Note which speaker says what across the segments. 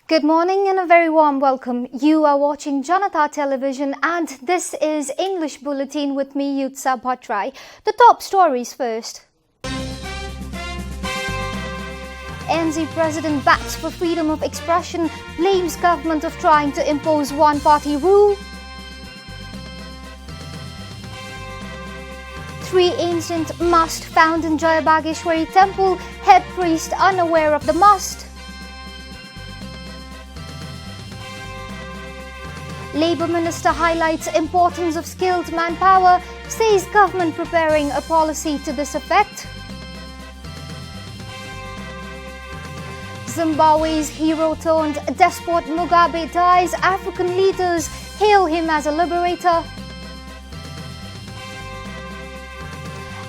Speaker 1: Good morning and a very warm welcome. You are watching JanataTelevision and this is English Bulletin with me, Bhadra. The top stories first. NZ President backs for freedom of expression, blames government of trying to impose one-party rule. 3 ancient must found in Jayabageshwari temple, head priest unaware of the must. Labour Minister highlights importance of skilled manpower, says government preparing a policy to this effect. Zimbabwe's hero turned despot Mugabe dies, African leaders hail him as a liberator.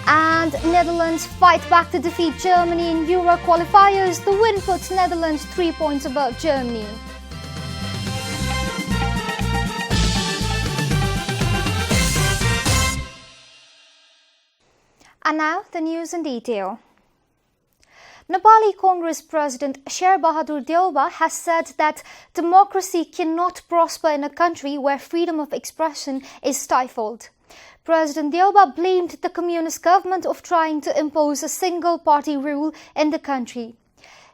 Speaker 1: And Netherlands fight back to defeat Germany in Euro qualifiers. The win puts Netherlands 3 points above Germany. And now the news in detail. Nepali Congress President Sher Bahadur Deuba has said that democracy cannot prosper in a country where freedom of expression is stifled. President Deuba blamed the communist government of trying to impose a single-party rule in the country.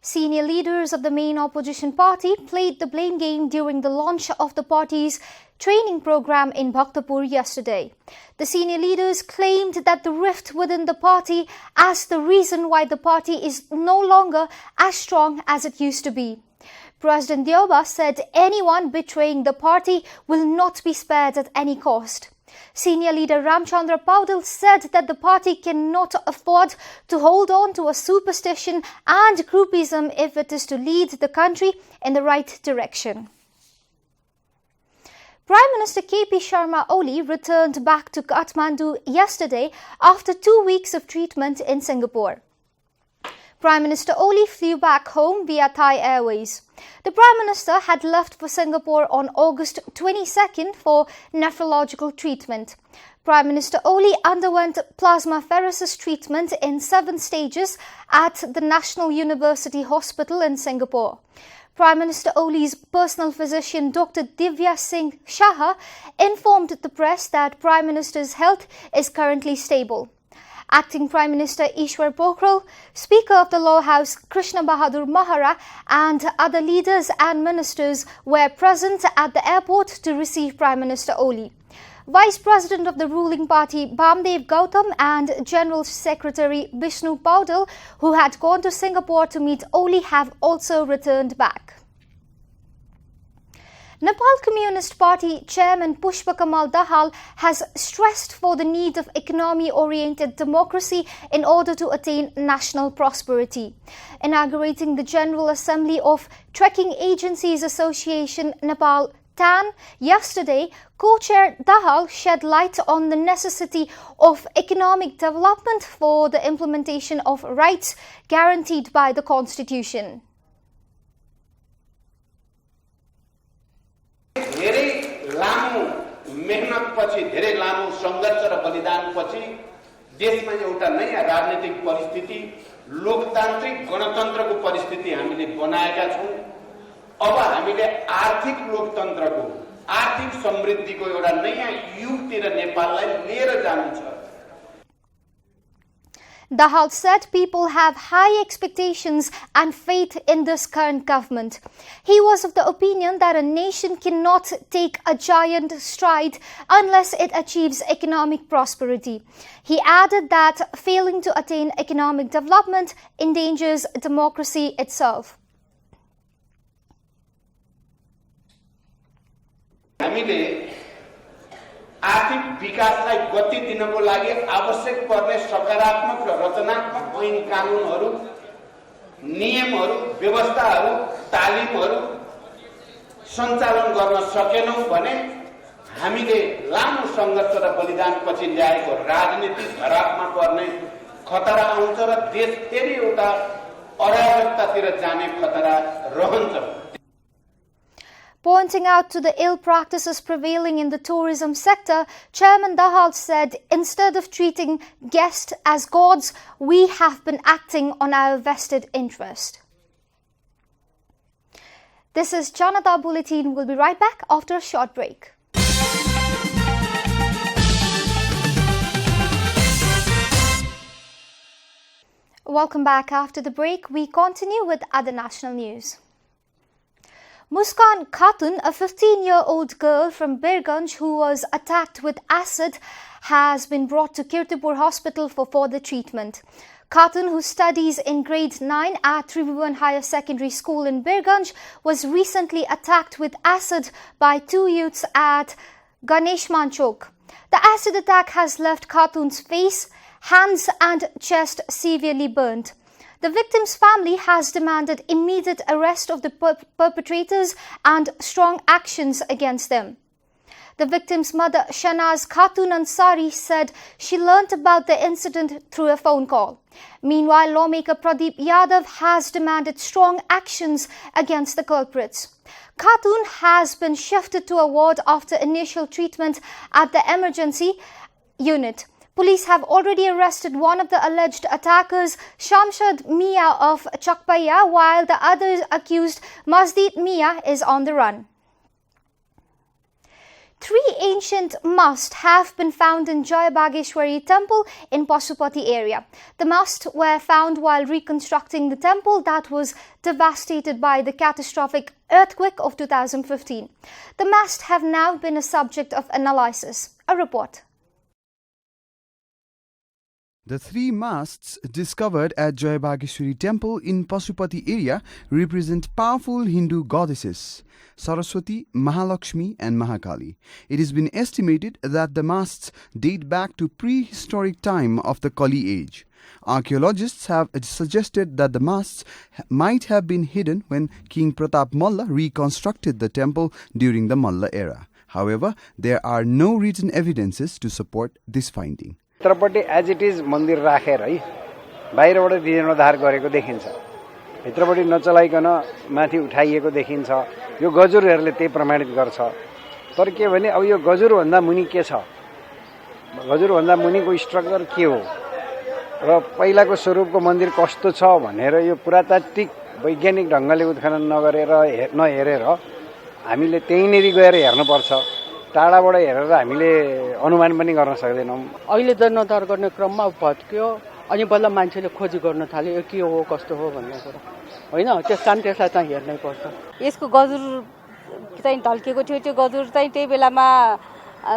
Speaker 1: Senior leaders of the main opposition party played the blame game during the launch of the party's training program in Bhaktapur yesterday. The senior leaders claimed that the rift within the party as the reason why the party is no longer as strong as it used to be. President Deuba said anyone betraying the party will not be spared at any cost. Senior leader Ramchandra Paudel said that the party cannot afford to hold on to a superstition and groupism if it is to lead the country in the right direction. Prime Minister KP Sharma Oli returned back to Kathmandu yesterday after 2 weeks of treatment in Singapore. Prime Minister Oli flew back home via Thai Airways. The Prime Minister had left for Singapore on August 22nd for nephrological treatment. Prime Minister Oli underwent plasmapheresis treatment in 7 stages at the National University Hospital in Singapore. Prime Minister Oli's personal physician Dr. Divya Singh Shah informed the press that Prime Minister's health is currently stable. Acting Prime Minister Ishwar Pokhrel, Speaker of the Law House Krishna Bahadur Mahara and other leaders and ministers were present at the airport to receive Prime Minister Oli. Vice President of the ruling party Bamdev Gautam and General Secretary Bishnu Paudel, who had gone to Singapore to meet Oli, have also returned back. Nepal Communist Party Chairman Pushpa Kamal Dahal has stressed for the need of economy-oriented democracy in order to attain national prosperity. Inaugurating the General Assembly of Trekking Agencies Association Nepal TAN yesterday, co-chair Dahal shed light on the necessity of economic development for the implementation of rights guaranteed by the Constitution.
Speaker 2: धेरै लामो मेहनतपछि धेरै लामो संघर्ष र बलिदानपछि देशमा एउटा नयाँ राजनीतिक परिस्थिति लोकतान्त्रिक गणतन्त्रको परिस्थिति हामीले बनाएका छौं। अब हामीले आर्थिक लोकतन्त्रको आर्थिक समृद्धिको एउटा नयाँ युगतिर नेपाललाई लिएर जानु छ।
Speaker 1: Dahal said people have high expectations and faith in this current government. He was of the opinion that a nation cannot take a giant stride unless it achieves economic prosperity. He added that failing to attain economic development endangers democracy itself.
Speaker 2: आर्थिक विकासलाई गति दिनको लागि आवश्यक पर्ने सकारात्मक र रचनात्मक ऐन कानूनहरू, नियमहरू, व्यवस्थाहरू, तालिमहरू सञ्चालन गर्न सकेनौं भने हामीले लामो संघर्ष र बलिदानपछि ल्याएको राजनीतिक धरापमा पर्ने खतरा आउँछ र देश फेरि एउटा अराजकतातिर जाने खतरा रहन्छ।
Speaker 1: Pointing out to the ill practices prevailing in the tourism sector, Chairman Dahal said, instead of treating guests as gods, we have been acting on our vested interest. This is Janata Bulletin. We'll be right back after a short break. Welcome back. After the break, we continue with other national news. Muskan Khatun, a 15-year-old girl from Birganj who was attacked with acid, has been brought to Kirtipur Hospital for further treatment. Khatun, who studies in grade 9 at Tribhuvan Higher Secondary School in Birganj, was recently attacked with acid by two youths at Ganeshman Chowk. The acid attack has left Khatun's face, hands and chest severely burnt. The victim's family has demanded immediate arrest of the perpetrators and strong actions against them. The victim's mother, Shanaz Khatun Ansari, said she learnt about the incident through a phone call. Meanwhile, lawmaker Pradeep Yadav has demanded strong actions against the culprits. Khatun has been shifted to a ward after initial treatment at the emergency unit. Police have already arrested one of the alleged attackers, Shamshad Mia of Chakpaya, while the other accused, Masjid Mia, is on the run. Three ancient masts have been found in Jayabageshwari temple in Pasupati area. The masts were found while reconstructing the temple that was devastated by the catastrophic earthquake of 2015. The masts have now been a subject of analysis. A report.
Speaker 3: The three masts discovered at Jayabageshwari temple in Pasupati area represent powerful Hindu goddesses, Saraswati, Mahalakshmi and Mahakali. It has been estimated that the masts date back to prehistoric time of the Kali age. Archaeologists have suggested that the masts might have been hidden when King Pratap Malla reconstructed the temple during the Malla era. However, there are no written evidences to support this finding.
Speaker 4: भित्रपट्टि as it is मन्दिर राखेर है बाहिरबाट जीर्णोद्धार गरेको देखिन्छ भित्रपट्टि नचलाइकन माथि उठाइएको देखिन्छ यो गजुरहरूले त्यही प्रमाणित गर्छ तर के भने अब यो गजुरभन्दा मुनि के छ गजुरभन्दा मुनिको स्ट्रक्चर के हो र पहिलाको स्वरूपको मन्दिर कस्तो छ भनेर यो पुरातात्विक वैज्ञानिक ढंगले उत्खनन नगरेर नहेरेर हामीले त्यहीँनेरि गएर हेर्नुपर्छ टाढाबाट हेरेर हामीले अनुमान पनि गर्न सक्दैनौं
Speaker 5: अहिले जीर्णोद्धार गर्ने क्रममा भत्क्यो अनि बल्ल मान्छेले खोजी गर्न थाल्यो यो के हो कस्तो हो भन्ने कुरा हैन त्यसलाई चाहिँ हेर्नै पर्छ
Speaker 6: यसको गजुर चाहिँ ढल्केको थियो त्यो गजुर चाहिँ त्यही बेलामा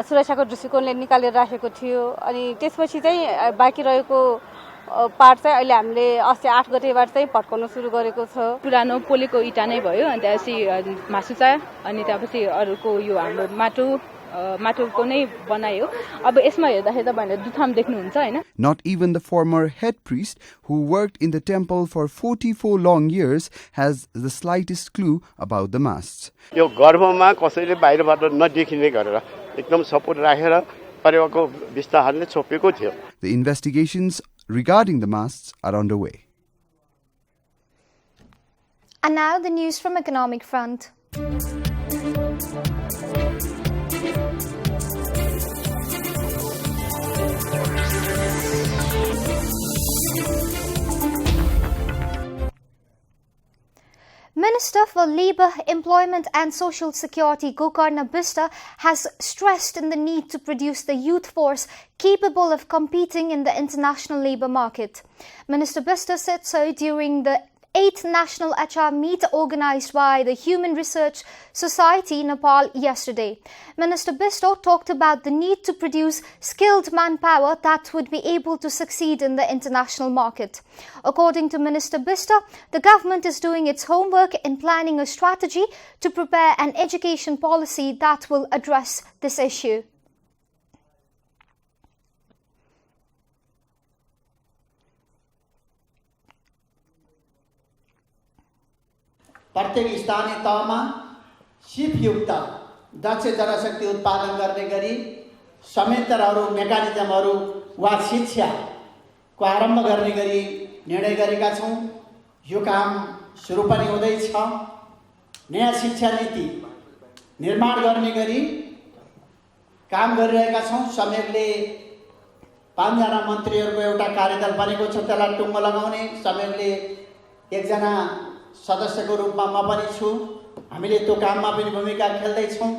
Speaker 6: सुरक्षाको दृष्टिकोणले निकालेर राखेको थियो अनि त्यसपछि चाहिँ बाँकी रहेको पार्ट चाहिँ अहिले हामीले अस्ति 8 गतेबाट चाहिँ भत्काउन सुरु गरेको छ
Speaker 7: पुरानो पोलेको इटा नै भयो अनि त्यसपछि मासुचा अनि त्यसपछि अरुको यो हाम्रो माटोको नै बनायो अब यसमा हेर्दाखेरि तपाईहरुले दुथाम देख्नुहुन्छ हैन
Speaker 3: Not even the former head priest who worked in the temple for 44 long years has the slightest clue about the masts.
Speaker 8: यो गर्भमा कसैले बाहिरबाट नदेखिने गरेर एकदम सपोर्ट राखेर परेवाको विस्तारले छोपेको थियो.
Speaker 3: The investigations regarding the masts are underway.
Speaker 1: And now the news from economic front. Minister for Labour, Employment and Social Security Gokarna Bista has stressed in the need to produce the youth force capable of competing in the international labour market. Minister Bista said so during the 8th National HR Meet organised by the Human Research Society Nepal yesterday. Minister Bisto talked about the need to produce skilled manpower that would be able to succeed in the international market. According to Minister Bisto, the government is doing its homework in planning a strategy to prepare an education policy that will address this issue.
Speaker 9: प्रत्येक स्थानीय तहमा सिपयुक्त दक्ष जनशक्ति उत्पादन गर्ने गरी संयन्त्रहरू मेकानिजमहरू वा शिक्षाको आरम्भ गर्ने गरी निर्णय गरेका छौं. यो काम सुरु पनि हुँदैछ. नयाँ शिक्षा नीति निर्माण गर्ने गरी काम गरिरहेका छौं. समयले 5 जना मन्त्रीहरूको एउटा कार्यदल बनेको छ. त्यसलाई टुङ्गो लगाउने समयले एकजना सदस्यको रूपमा म पनि छु. हामीले त्यो काममा पनि भूमिका खेल्दैछौँ।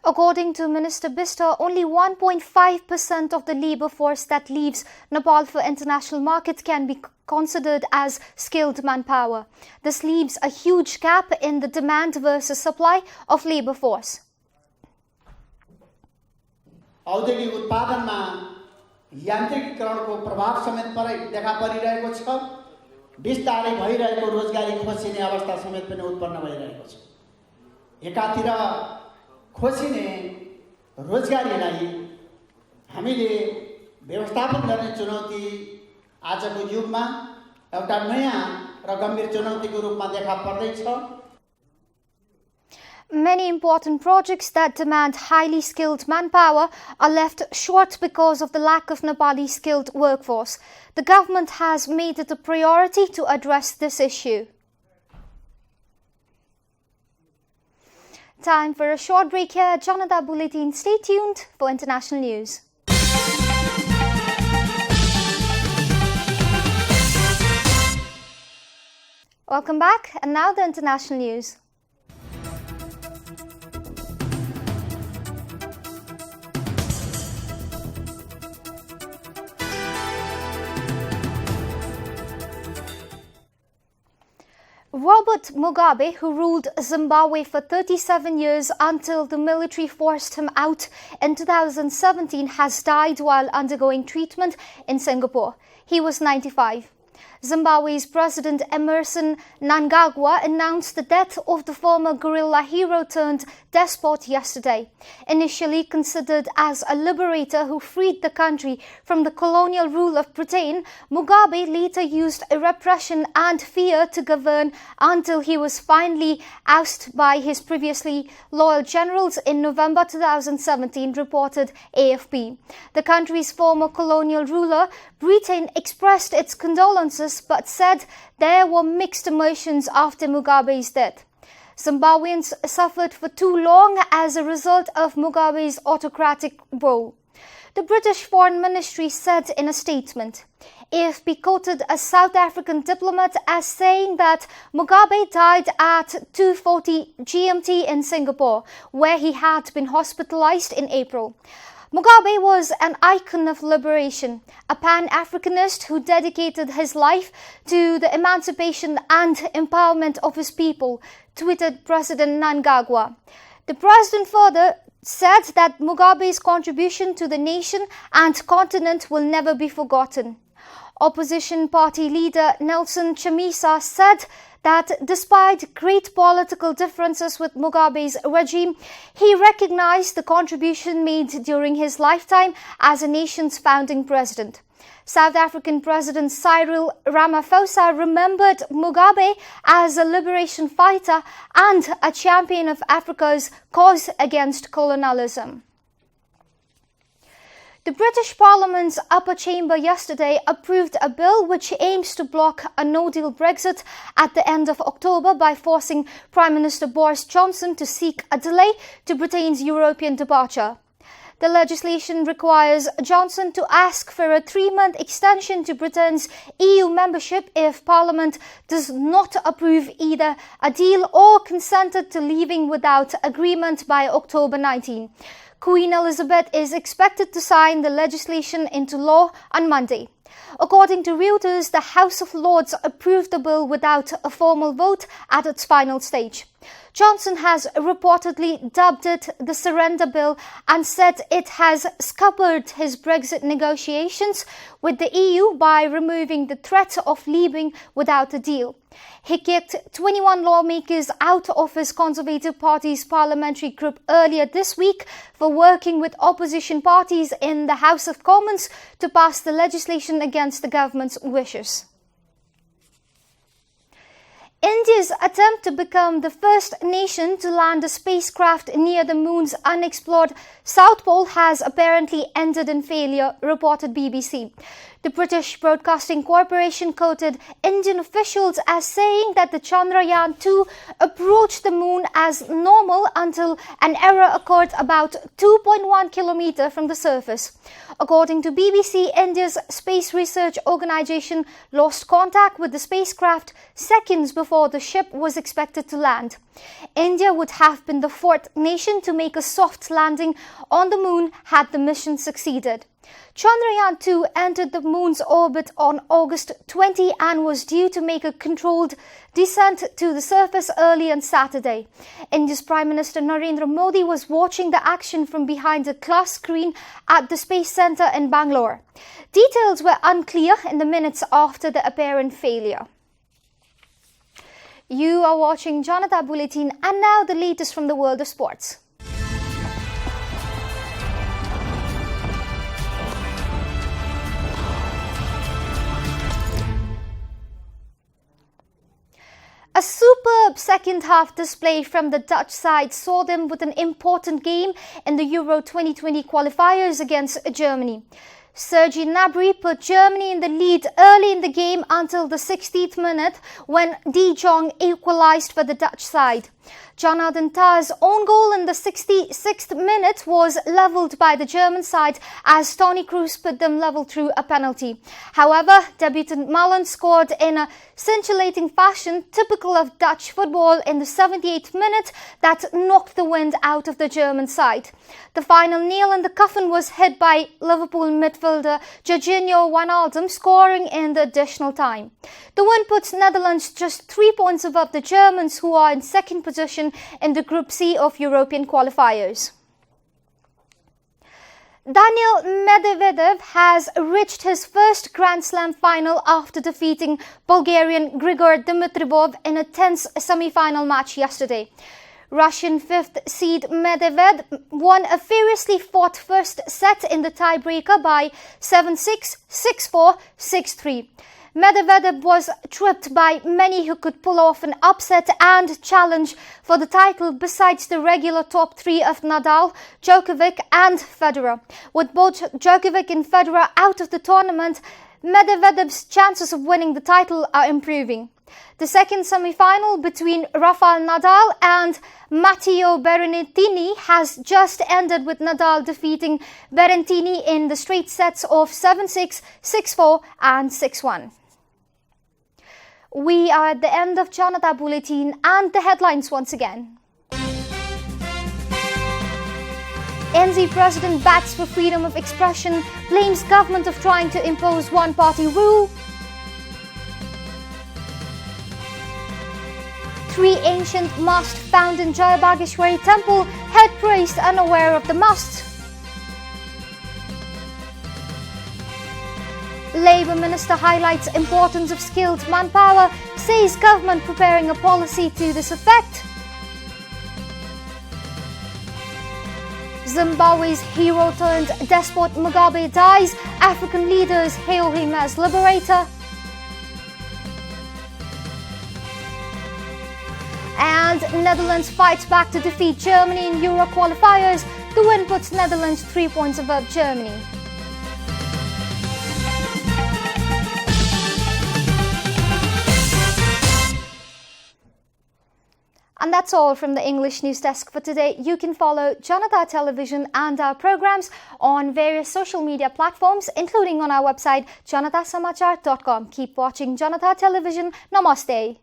Speaker 1: According to Minister Bista, only 1.5% of the labour force that leaves Nepal for international markets can be considered as skilled manpower. This leaves a huge gap in the demand versus supply of labour force.
Speaker 9: औद्योगिक उत्पादनमा यान्त्रिकीकरणको प्रभाव समेत देखा परिरहेको छ। बिस्तारै भइरहेको रोजगारी खोसिने अवस्था समेत पनि उत्पन्न भइरहेको छ। एकातिर खोसिने रोजगारीलाई हामीले व्यवस्थापन गर्ने चुनौती आजको युगमा एउटा नयाँ र गम्भीर चुनौतीको रूपमा देखा पर्दैछ।
Speaker 1: Many important projects that demand highly skilled manpower are left short because of the lack of Nepali skilled workforce. The government has made it a priority to address this issue. Time for a short break here at Janata Bulletin. Stay tuned for international news. Welcome back, and now the international news. Robert Mugabe, who ruled Zimbabwe for 37 years until the military forced him out in 2017, has died while undergoing treatment in Singapore. He was 95. Zimbabwe's President Emmerson Mnangagwa announced the death of the former guerrilla hero turned despot yesterday. Initially considered as a liberator who freed the country from the colonial rule of Britain, Mugabe later used repression and fear to govern until he was finally ousted by his previously loyal generals in November 2017, reported AFP. The country's former colonial ruler, Britain, expressed its condolences but said there were mixed emotions after Mugabe's death. Zimbabweans suffered for too long as a result of Mugabe's autocratic rule, the British Foreign Ministry said in a statement. AFP quoted a South African diplomat as saying that Mugabe died at 2:40 GMT in Singapore, where he had been hospitalized in April. Mugabe was an icon of liberation, a Pan-Africanist who dedicated his life to the emancipation and empowerment of his people, tweeted President Mnangagwa. The president further said that Mugabe's contribution to the nation and continent will never be forgotten. Opposition party leader Nelson Chamisa said that despite great political differences with Mugabe's regime, he recognized the contribution made during his lifetime as a nation's founding president. South African President Cyril Ramaphosa remembered Mugabe as a liberation fighter and a champion of Africa's cause against colonialism. The British Parliament's upper chamber yesterday approved a bill which aims to block a no-deal Brexit at the end of October by forcing Prime Minister Boris Johnson to seek a delay to Britain's European departure. The legislation requires Johnson to ask for a 3-month extension to Britain's EU membership if Parliament does not approve either a deal or consented to leaving without agreement by October 19. Queen Elizabeth is expected to sign the legislation into law on Monday. According to Reuters, the House of Lords approved the bill without a formal vote at its final stage. Johnson has reportedly dubbed it the surrender bill and said it has scuppered his Brexit negotiations with the EU by removing the threat of leaving without a deal. He kicked 21 lawmakers out of his Conservative Party's parliamentary group earlier this week for working with opposition parties in the House of Commons to pass the legislation against the government's wishes. India's attempt to become the first nation to land a spacecraft near the moon's unexplored South Pole has apparently ended in failure, reported BBC. The British Broadcasting Corporation quoted Indian officials as saying that the Chandrayaan-2 approached the moon as normal until an error occurred about 2.1 kilometers from the surface. According to BBC, India's space research organisation lost contact with the spacecraft seconds before before the ship was expected to land. India would have been the fourth nation to make a soft landing on the moon had the mission succeeded. Chandrayaan-2 entered the moon's orbit on August 20 and was due to make a controlled descent to the surface early on Saturday. India's Prime Minister Narendra Modi was watching the action from behind a glass screen at the Space Centre in Bangalore. Details were unclear in the minutes after the apparent failure. You are watching Janata Bulletin, and now the latest from the world of sports. A superb second-half display from the Dutch side saw them with an important game in the Euro 2020 qualifiers against Germany. Serge Gnabry put Germany in the lead early in the game until the 60th minute when De Jong equalized for the Dutch side. Jonathan Tah's own goal in the 66th minute was levelled by the German side as Toni Kroos put them level through a penalty. However, debutant Malen scored in a scintillating fashion typical of Dutch football in the 78th minute that knocked the wind out of the German side. The final nail in the coffin was hit by Liverpool midfielder Jorginho Wijnaldum, scoring in the additional time. The win puts Netherlands just 3 points above the Germans, who are in second position in the Group C of European qualifiers. Daniil Medvedev has reached his first Grand Slam final after defeating Bulgarian Grigor Dimitrov in a tense semi-final match yesterday. Russian fifth seed Medvedev won a furiously fought first set in the tiebreaker by 7-6, 6-4, 6-3. Medvedev was tripped by many who could pull off an upset and challenge for the title besides the regular top three of Nadal, Djokovic and Federer. With both Djokovic and Federer out of the tournament, Medvedev's chances of winning the title are improving. The second semi-final between Rafael Nadal and Matteo Berrettini has just ended with Nadal defeating Berrettini in the straight sets of 7-6, 6-4 and 6-1. We are at the end of Janata Bulletin and the headlines once again. NZ President backs for freedom of expression, blames government of trying to impose one-party rule. 3 ancient masks found in JanataTelevision temple, head priest unaware of the masks. Labour Minister highlights importance of skilled manpower, says government preparing a policy to this effect. Zimbabwe's hero turned despot Mugabe dies, African leaders hail him as liberator. And Netherlands fights back to defeat Germany in Euro qualifiers. The win puts Netherlands 3 points above Germany. And that's all from the English News Desk for today. You can follow Janata Television and our programs on various social media platforms, including on our website janatasamachar.com. Keep watching Janata Television. Namaste.